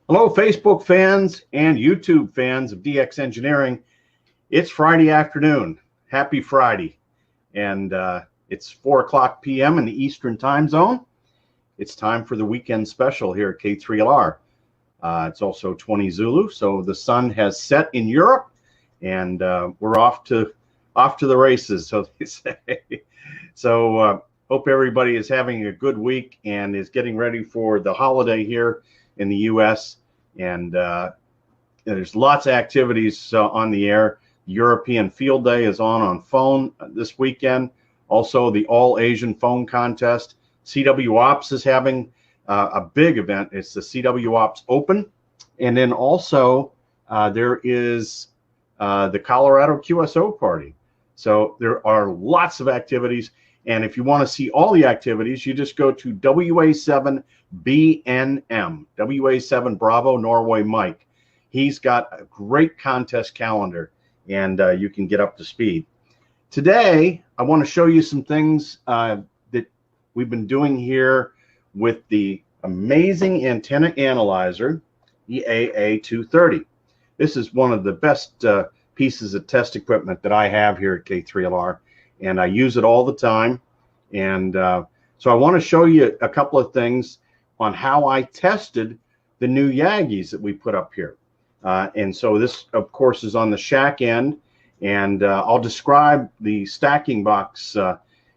Hello, Facebook fans and YouTube fans of DX Engineering. It's Friday afternoon. Happy Friday. And it's 4:00 p.m. in the Eastern time zone. It's time for the weekend special here at K3LR. It's also 20 Zulu, so the sun has set in Europe, and we're off to the races, so they say. So hope everybody is having a good week and is getting ready for the holiday here in the U.S. And there's lots of activities on the air. European Field Day is on phone this weekend. Also, the All Asian Phone Contest. CW Ops is having a big event. It's the CW Ops Open. And then also there is the Colorado QSO Party. So there are lots of activities. And if you want to see all the activities, you just go to WA7BNM, WA7 Bravo Norway Mike. He's got a great contest calendar, and you can get up to speed. Today, I want to show you some things that we've been doing here with the amazing antenna analyzer, the AA230. This is one of the best pieces of test equipment that I have here at K3LR, and I use it all the time. And so I want to show you a couple of things on how I tested the new Yagis that we put up here. And so this, of course, is on the shack end, and I'll describe the stacking box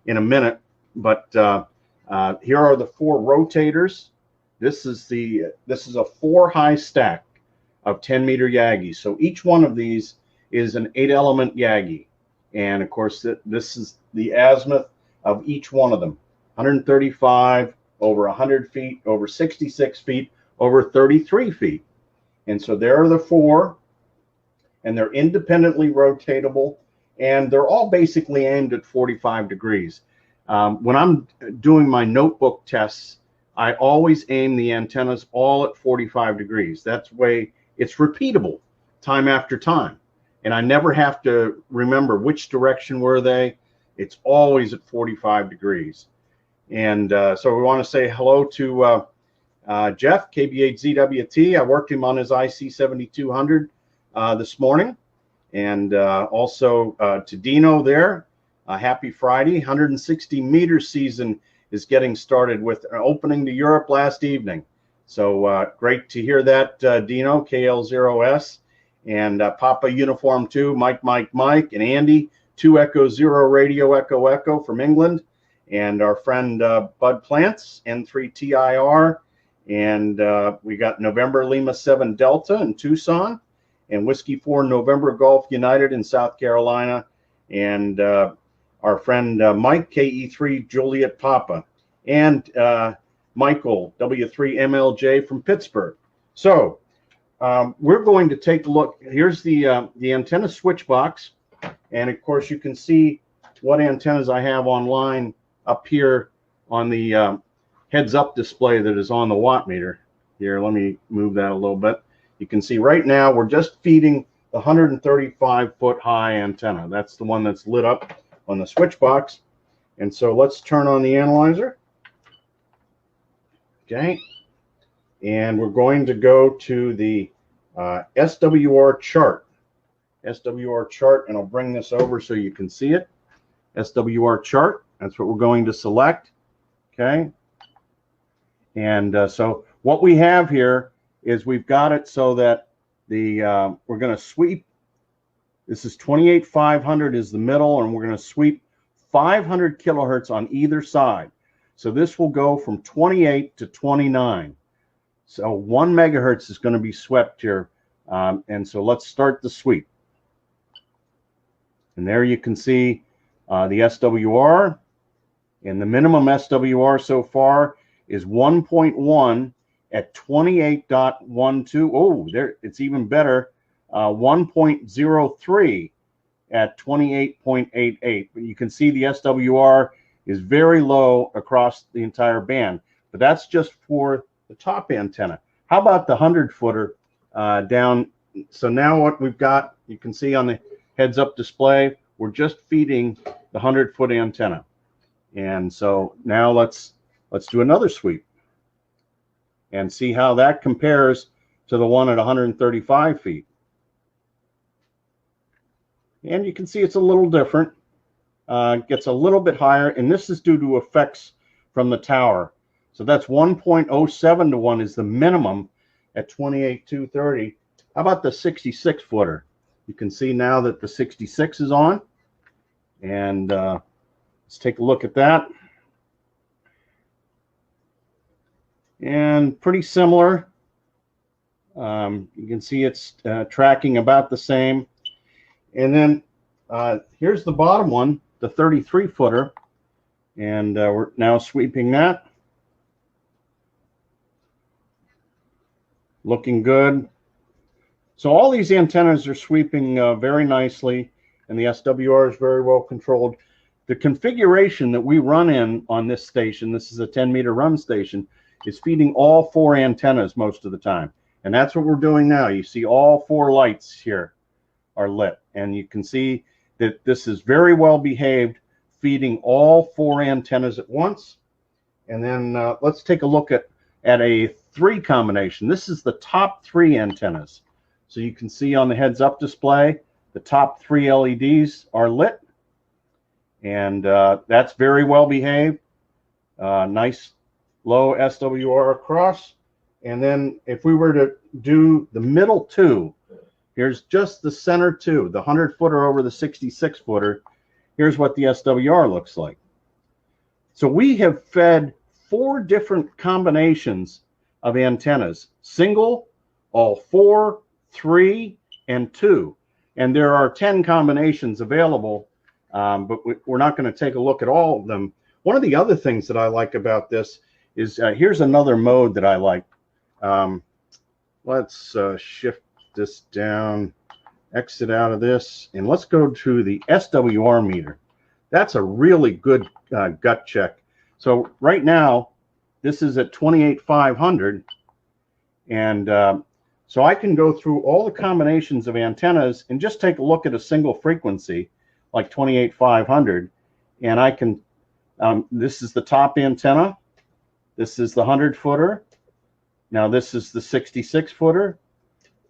in a minute. But here are the 4 rotators. This is a 4-high stack of 10-meter Yagis. So each one of these is an 8-element Yagi. And of course, this is the azimuth of each one of them: 135, over 100 feet, over 66 feet, over 33 feet. And so there are the 4, and they're independently rotatable, and they're all basically aimed at 45 degrees. When I'm doing my notebook tests, I always aim the antennas all at 45 degrees. That's the way it's repeatable time after time. And I never have to remember which direction were they. It's always at 45 degrees. And so we want to say hello to Jeff, KB8ZWT. I worked him on his IC7200 this morning. And also to Dino there. Happy Friday. 160-meter season is getting started with an opening to Europe last evening. So great to hear that, Dino, KL0S. And Papa Uniform 2, Mike, and Andy, 2 Echo 0 Radio Echo from England. And our friend Bud Plants, N3TIR. And we got November Lima 7 Delta in Tucson. And Whiskey 4 November Golf United in South Carolina. And our friend Mike, KE3 Juliet Papa. And Michael, W3MLJ from Pittsburgh. So we're going to take a look. Here's the antenna switch box. And of course, you can see what antennas I have online up here on the heads-up display that is on the watt meter. Here, let me move that a little bit. You can see right now we're just feeding the 135-foot high antenna. That's the one that's lit up on the switch box. And so let's turn on the analyzer. Okay. And we're going to go to the SWR chart. SWR chart, and I'll bring this over so you can see it. SWR chart, that's what we're going to select. Okay. And so what we have here is we've got it so that the we're going to sweep. This is 28,500 is the middle, and we're going to sweep 500 kilohertz on either side. So this will go from 28 to 29. So 1 megahertz is going to be swept here. And so let's start the sweep. And there you can see the SWR. And the minimum SWR so far is 1.1 at 28.12. Oh, there, it's even better. 1.03 at 28.88. But you can see the SWR is very low across the entire band. But that's just for the top antenna. How about the 100-footer down? So now what we've got, you can see on the heads-up display, we're just feeding the 100-foot antenna. And so now let's do another sweep and see how that compares to the one at 135 feet. And you can see it's a little different. Gets a little bit higher, and this is due to effects from the tower. So that's 1.07 to 1 is the minimum at 28,230. How about the 66 footer? You can see now that the 66 is on, and let's take a look at that. And pretty similar. You can see it's tracking about the same. And then here's the bottom one, the 33 footer, and we're now sweeping that. Looking good. So all these antennas are sweeping very nicely, and the SWR is very well controlled. The configuration that we run in on this station, this is a 10-meter run station, is feeding all 4 antennas most of the time. And that's what we're doing now. You see all 4 lights here are lit, and you can see that this is very well behaved, feeding all 4 antennas at once. And then let's take a look at a 3 combination. This is the top 3 antennas. So you can see on the heads-up display, the top 3 LEDs are lit, and that's very well behaved. Nice low SWR across. And then if we were to do the middle 2, here's just the center 2, the 100 footer over the 66 footer. Here's what the SWR looks like. So we have fed 4 different combinations of antennas: single, all 4, 3, and 2. And there are 10 combinations available, but we're not going to take a look at all of them. One of the other things that I like about this is here's another mode that I like. Let's shift this down, exit out of this, and let's go to the SWR meter. That's a really good gut check. So right now, this is at 28,500, and so I can go through all the combinations of antennas and just take a look at a single frequency like 28,500, and I can, this is the top antenna, this is the 100 footer, now this is the 66 footer,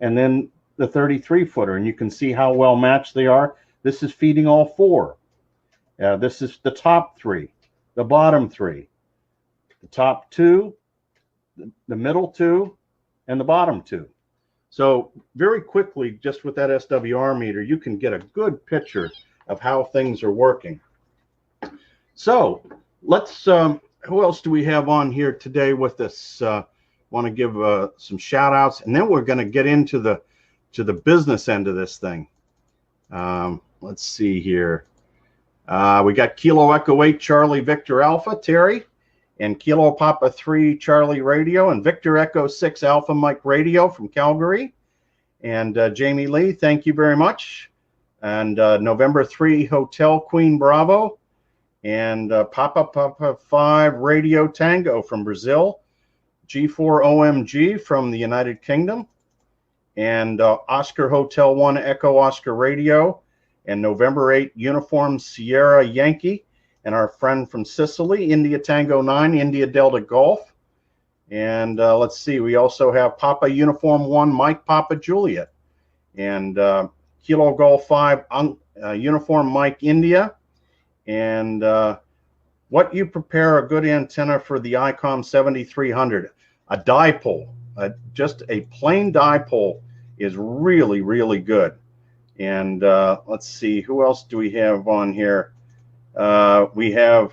and then the 33 footer, and you can see how well matched they are. This is feeding all 4. This is the top 3, the bottom 3, the top 2, the middle 2, and the bottom 2. So very quickly, just with that SWR meter, you can get a good picture of how things are working. So let's, who else do we have on here today with us? Want to give some shout outs, and then we're going to get into the business end of this thing. Let's see here. We got Kilo Echo 8 Charlie Victor Alpha, Terry, and Kilo Papa 3 Charlie Radio, and Victor Echo 6 Alpha Mike Radio from Calgary. And Jamie Lee, thank you very much. And November 3 Hotel Queen Bravo, and Papa 5 Radio Tango from Brazil, G4 OMG from the United Kingdom, and Oscar Hotel 1 Echo Oscar Radio, and November 8 Uniform Sierra Yankee, and our friend from Sicily, India Tango 9 India Delta Golf. And let's see, we also have Papa Uniform 1 Mike Papa Juliet, and Kilo Golf 5 Uniform Mike India. And what you prepare a good antenna for the ICOM 7300? A dipole, just a plain dipole is really, really good. And let's see, who else do we have on here? We have,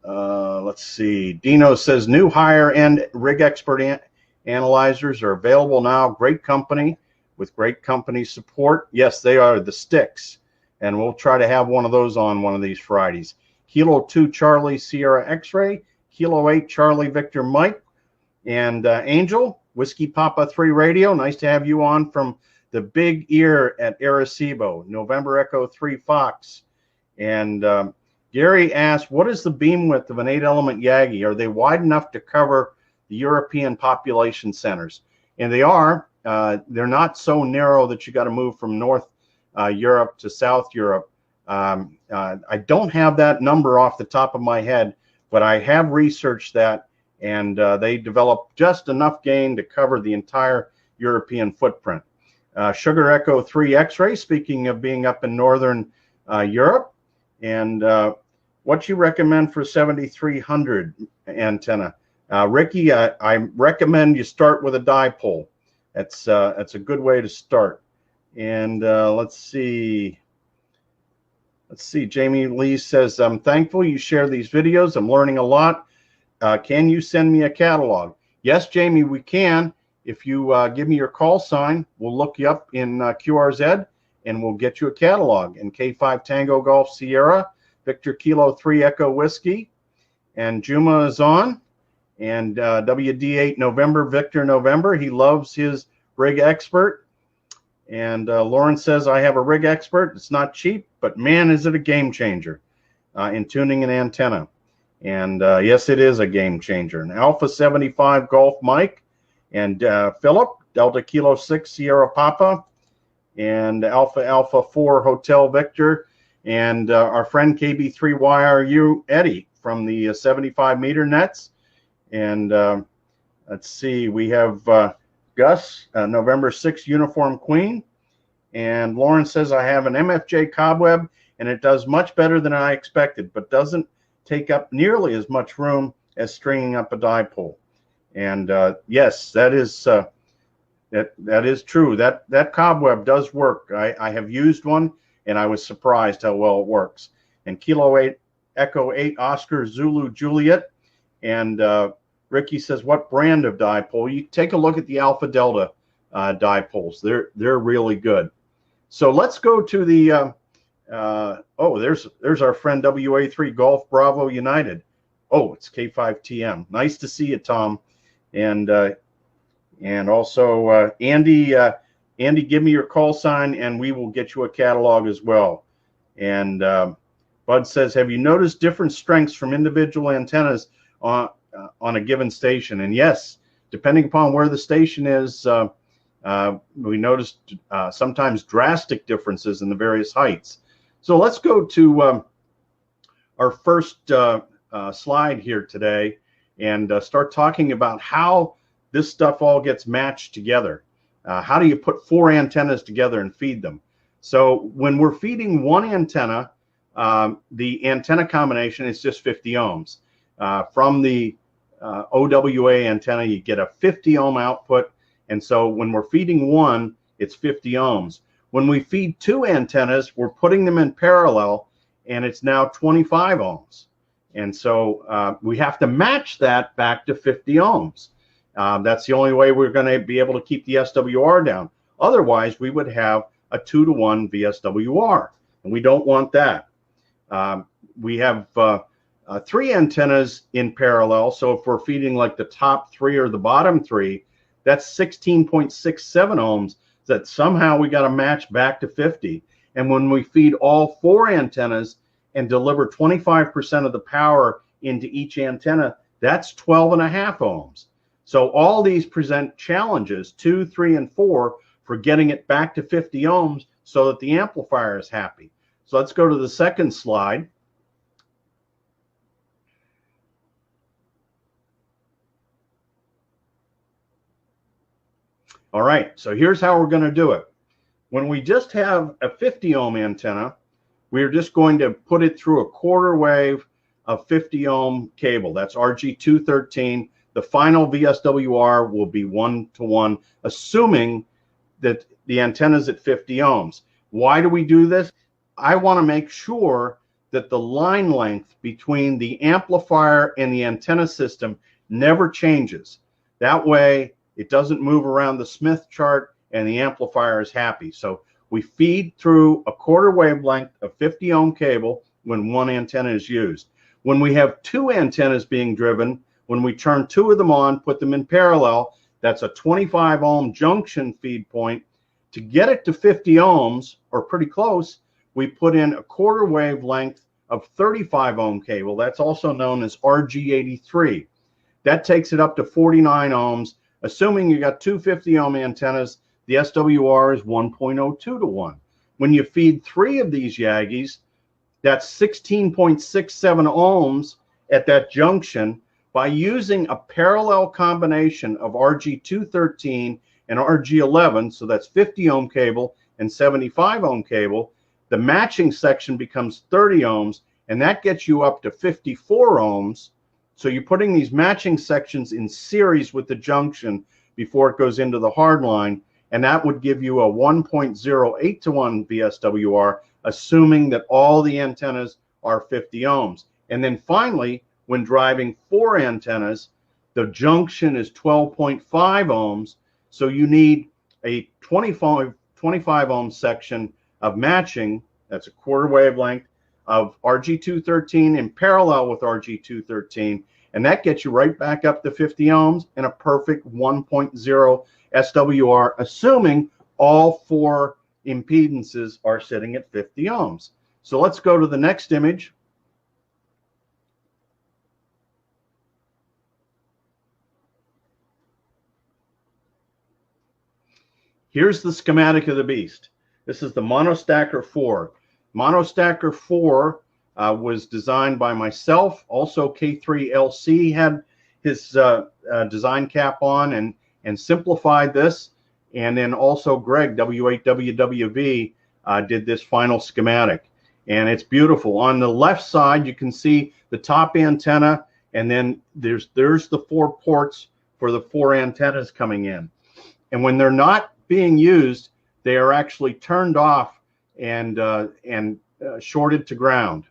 let's see, Dino says new higher end rig expert analyzers are available now. Great company with great company support. Yes, they are, the Sticks. And we'll try to have one of those on one of these Fridays. Kilo 2 Charlie Sierra X-Ray, Kilo 8 Charlie Victor Mike, and Angel, Whiskey Papa 3 Radio. Nice to have you on from the Big Ear at Arecibo, November Echo 3 Fox. And Gary asked, what is the beam width of an 8-element Yagi? Are they wide enough to cover the European population centers? And they are. They're not so narrow that you got to move from North Europe to South Europe. I don't have that number off the top of my head, but I have researched that, and they developed just enough gain to cover the entire European footprint. Sugar Echo 3 X-ray, speaking of being up in northern Europe, and what you recommend for 7300 antenna? Ricky, I recommend you start with a dipole. That's a good way to start. And let's see. Jamie Lee says, I'm thankful you share these videos. I'm learning a lot. Can you send me a catalog? Yes, Jamie, we can. If you give me your call sign, we'll look you up in QRZ and we'll get you a catalog. And K5 Tango Golf Sierra, Victor Kilo 3 Echo Whiskey, and Juma is on. And WD8 November, Victor November. He loves his Rig Expert. And Lauren says, I have a Rig Expert. It's not cheap, but man, is it a game changer in tuning an antenna. And yes, it is a game changer. And Alpha 75 Golf Mike and Philip, Delta Kilo 6 Sierra Papa, and Alpha 4 Hotel Victor, and our friend KB3YRU Eddie from the 75 meter nets. And let's see, we have Gus, November 6th Uniform Queen. And Lauren says, I have an MFJ Cobweb, and it does much better than I expected, but doesn't take up nearly as much room as stringing up a dipole. And yes, that is true. That Cobweb does work. I have used one, and I was surprised how well it works. And Kilo 8 Echo 8 Oscar Zulu Juliet. And Ricky says, what brand of dipole? You take a look at the Alpha Delta dipoles. They're really good. So let's go to the oh, there's our friend WA3 Golf Bravo United. Oh, it's K5TM. Nice to see you, Tom. And also Andy, give me your call sign and we will get you a catalog as well. And Bud says, have you noticed different strengths from individual antennas on a given station? And yes, depending upon where the station is, we noticed sometimes drastic differences in the various heights. So let's go to our first slide here today and start talking about how this stuff all gets matched together. How do you put 4 antennas together and feed them? So when we're feeding one antenna, the antenna combination is just 50 ohms. From the OWA antenna, you get a 50 ohm output. And so when we're feeding one, it's 50 ohms. When we feed 2 antennas, we're putting them in parallel, and it's now 25 ohms. And so we have to match that back to 50 ohms. That's the only way we're going to be able to keep the SWR down. Otherwise, we would have a 2-to-1 VSWR, and we don't want that. We have 3 antennas in parallel, so if we're feeding like the top 3 or the bottom 3, that's 16.67 ohms that somehow we got to match back to 50. And when we feed all 4 antennas and deliver 25% of the power into each antenna, that's 12.5 ohms. So all these present challenges, 2, 3, and 4, for getting it back to 50 ohms so that the amplifier is happy. So let's go to the second slide. All right, so here's how we're going to do it. When we just have a 50 ohm antenna, we're just going to put it through a quarter wave of 50 ohm cable. That's RG213. The final VSWR will be 1-to-1, assuming that the antenna is at 50 ohms. Why do we do this? I want to make sure that the line length between the amplifier and the antenna system never changes. That way, it doesn't move around the Smith chart and the amplifier is happy. So we feed through a quarter wavelength of 50 ohm cable when one antenna is used. When we have 2 antennas being driven, when we turn 2 of them on, put them in parallel, that's a 25 ohm junction feed point. To get it to 50 ohms, or pretty close, we put in a quarter wavelength of 35 ohm cable. That's also known as RG83. That takes it up to 49 ohms. Assuming you got 2 50 ohm antennas, the SWR is 1.02 to 1. When you feed 3 of these Yagis, that's 16.67 ohms at that junction. by using a parallel combination of RG213 and RG11, so that's 50 ohm cable and 75 ohm cable, the matching section becomes 30 ohms, and that gets you up to 54 ohms. So you're putting these matching sections in series with the junction before it goes into the hard line, and that would give you a 1.08 to 1 VSWR, assuming that all the antennas are 50 ohms. And then finally, when driving 4 antennas, the junction is 12.5 ohms, so you need a 25 ohm section of matching, that's a quarter wavelength, of RG213 in parallel with RG213, and that gets you right back up to 50 ohms and a perfect 1.0 SWR, assuming all 4 impedances are sitting at 50 ohms. So let's go to the next image. Here's the schematic of the beast. This is the Monostacker 4. Monostacker 4 was designed by myself. Also, K3LR had his design cap on and simplified this. And then also Greg, W8WWV, did this final schematic. And it's beautiful. On the left side, you can see the top antenna, and then there's the 4 ports for the 4 antennas coming in. And when they're not being used, they are actually turned off and shorted to ground.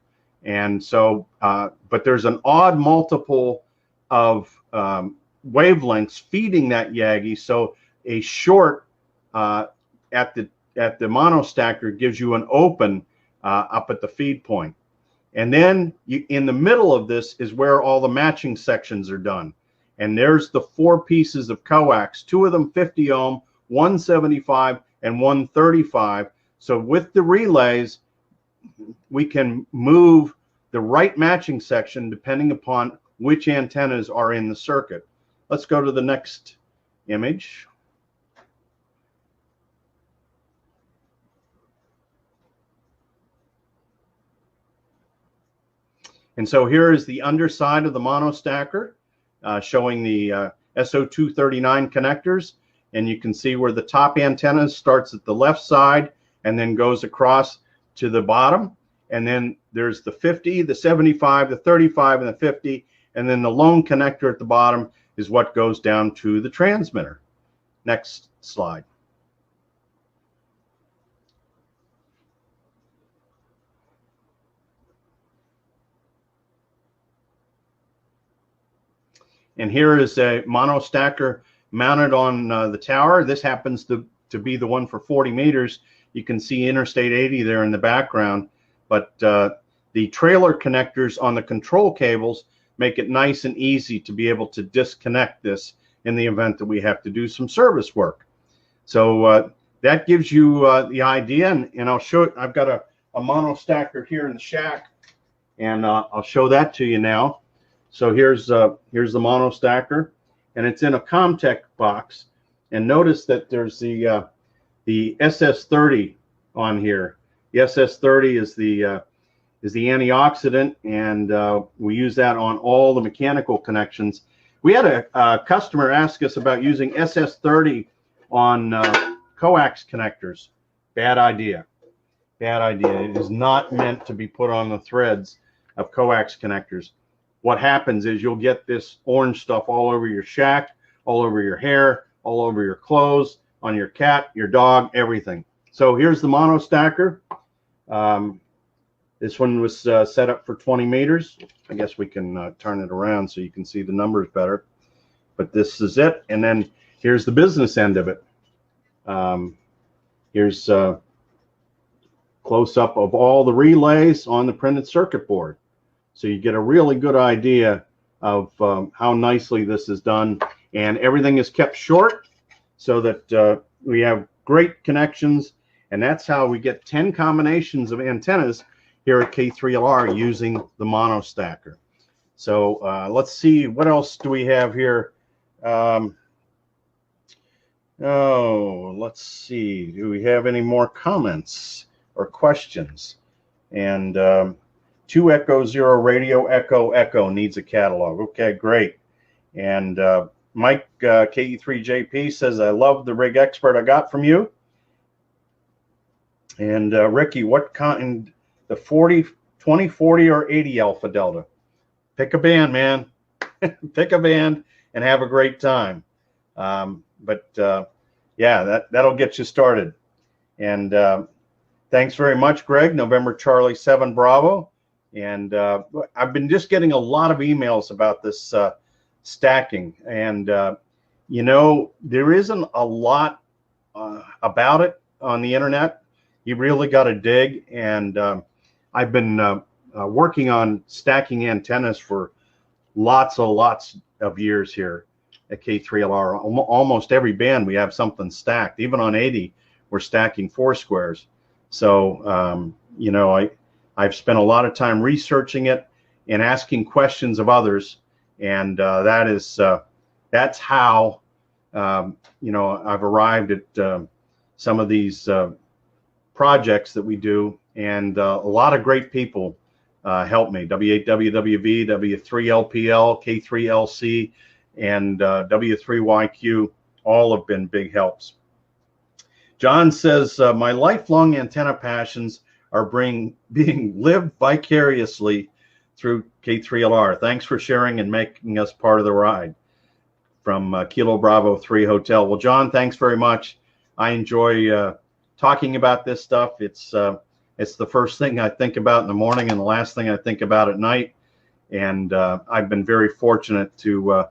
And so, but there's an odd multiple of wavelengths feeding that Yagi. So a short at the monostacker gives you an open up at the feed point. And then in the middle of this is where all the matching sections are done. And there's the 4 pieces of coax, 2 of them 50 ohm, 175 and 135. So with the relays, we can move the right matching section depending upon which antennas are in the circuit. Let's go to the next image. And so here is the underside of the monostacker, showing the SO239 connectors. And you can see where the top antenna starts at the left side and then goes across to the bottom. And then there's the 50, the 75, the 35, and the 50. And then the lone connector at the bottom is what goes down to the transmitter. Next slide. And here is a monostacker mounted on the tower. This happens to be the one for 40 meters. You can see Interstate 80 there in the background, but the trailer connectors on the control cables make it nice and easy to be able to disconnect this in the event that we have to do some service work. So that gives you the idea, and I'll show it. I've got a monostacker here in the shack, and I'll show that to you now. So here's the monostacker, and it's in a Comtech box. And notice that there's the SS30 on here. The SS30 is the antioxidant, and we use that on all the mechanical connections. We had a customer ask us about using SS30 on coax connectors. Bad idea. Bad idea. It is not meant to be put on the threads of coax connectors. What happens is you'll get this orange stuff all over your shack, all over your hair, all over your clothes, on your cat, your dog, everything. So here's the monostacker. This one was set up for 20 meters. I guess we can turn it around so you can see the numbers better. But this is it. And then here's the business end of it. Here's a close-up of all the relays on the printed circuit board. So you get a really good idea of how nicely this is done. And everything is kept short so that we have great connections. And that's how we get 10 combinations of antennas here at K3LR using the monostacker. So let's see, what else do we have here? Let's see, do we have any more comments or questions? And 2 Echo 0 radio Echo Echo needs a catalog. Okay, great. And Mike KE3JP says, I love the rig expert I got from you. And Ricky, what kind, the 40, 20, 40, or 80 Alpha Delta? Pick a band, man. Pick a band and have a great time. Yeah, that'll get you started. And thanks very much, Greg. November Charlie 7 Bravo. And I've been just getting a lot of emails about this stacking. And, you know, there isn't a lot about it on the internet. You really got to dig. And I've been working on stacking antennas for lots of years here at K3LR. Almost every band we have something stacked. Even on 80, we're stacking 4 squares. So, you know, I've spent a lot of time researching it and asking questions of others. And that's how, you know, I've arrived at some of these projects that we do. And a lot of great people help me. W8WWV, W3LPL, K3LC, and W3YQ all have been big helps. John says, my lifelong antenna passions are being lived vicariously through K3LR. Thanks for sharing and making us part of the ride. From Kilo Bravo 3 Hotel. Well, John, thanks very much. I enjoy talking about this stuff. It's the first thing I think about in the morning and the last thing I think about at night. And I've been very fortunate to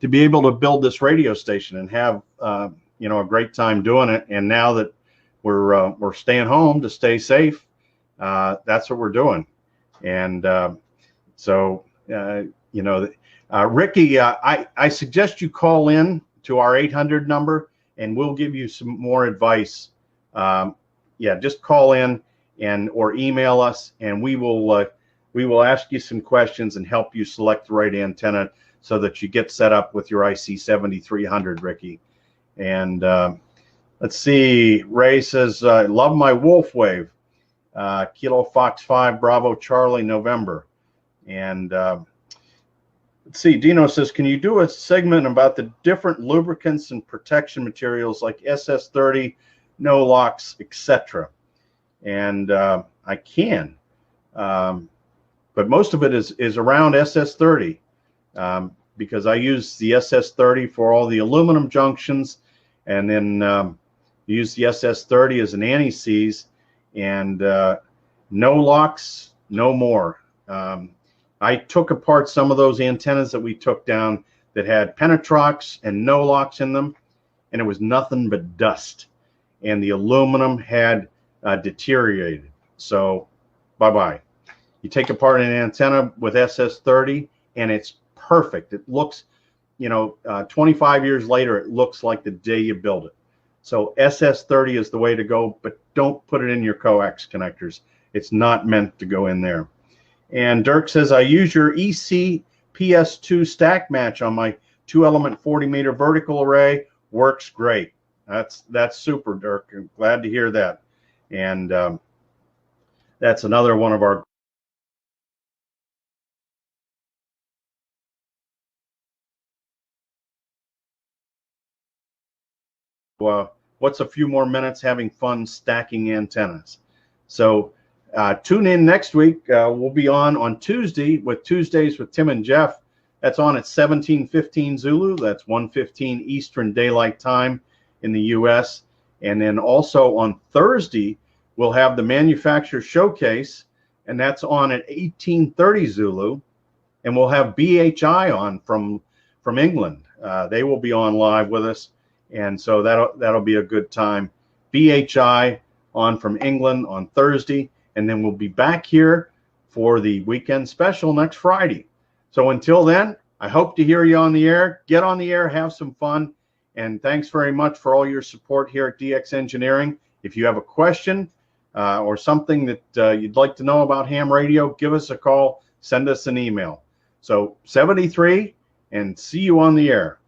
be able to build this radio station and have you know, a great time doing it. And now that we're staying home to stay safe, that's what we're doing. And so you know, Ricky, I suggest you call in to our 800 number, and we'll give you some more advice. Yeah, just call in or email us, and we will ask you some questions and help you select the right antenna so that you get set up with your IC 7300, Ricky. And let's see, Ray says, I love my Wolf Wave, Kilo Fox 5 Bravo Charlie November. And let's see, Dino says, can you do a segment about the different lubricants and protection materials like SS30, no locks, etc.? And I can, but most of it is around SS30 because I use the SS30 for all the aluminum junctions, and then use the SS30 as an anti-seize, and no locks, no more. I took apart some of those antennas that we took down that had penetrox and no locks in them, and it was nothing but dust, and the aluminum had deteriorated. So bye-bye. You take apart an antenna with SS30 and it's perfect. It looks, you know, 25 years later, it looks like the day you built it. So SS30 is the way to go, but don't put it in your coax connectors. It's not meant to go in there. And Dirk says, I use your EC PS2 stack match on my 2-element 40-meter vertical array. Works great. That's super, Dirk. I'm glad to hear that. And that's another one of our what's a few more minutes having fun stacking antennas. So tune in next week. We'll be on Tuesday with Tuesdays with Tim and Jeff. That's on at 17:15 Zulu. That's 1:15 Eastern Daylight Time in the U.S. And then also on Thursday, we'll have the Manufacturer Showcase, and that's on at 18:30 Zulu. And we'll have BHI on from England. They will be on live with us, and so that'll be a good time. BHI on from England on Thursday, and then we'll be back here for the weekend special next Friday. So until then, I hope to hear you on the air. Get on the air, have some fun, and thanks very much for all your support here at DX Engineering. If you have a question or something that you'd like to know about ham radio, give us a call, send us an email. So 73, and see you on the air.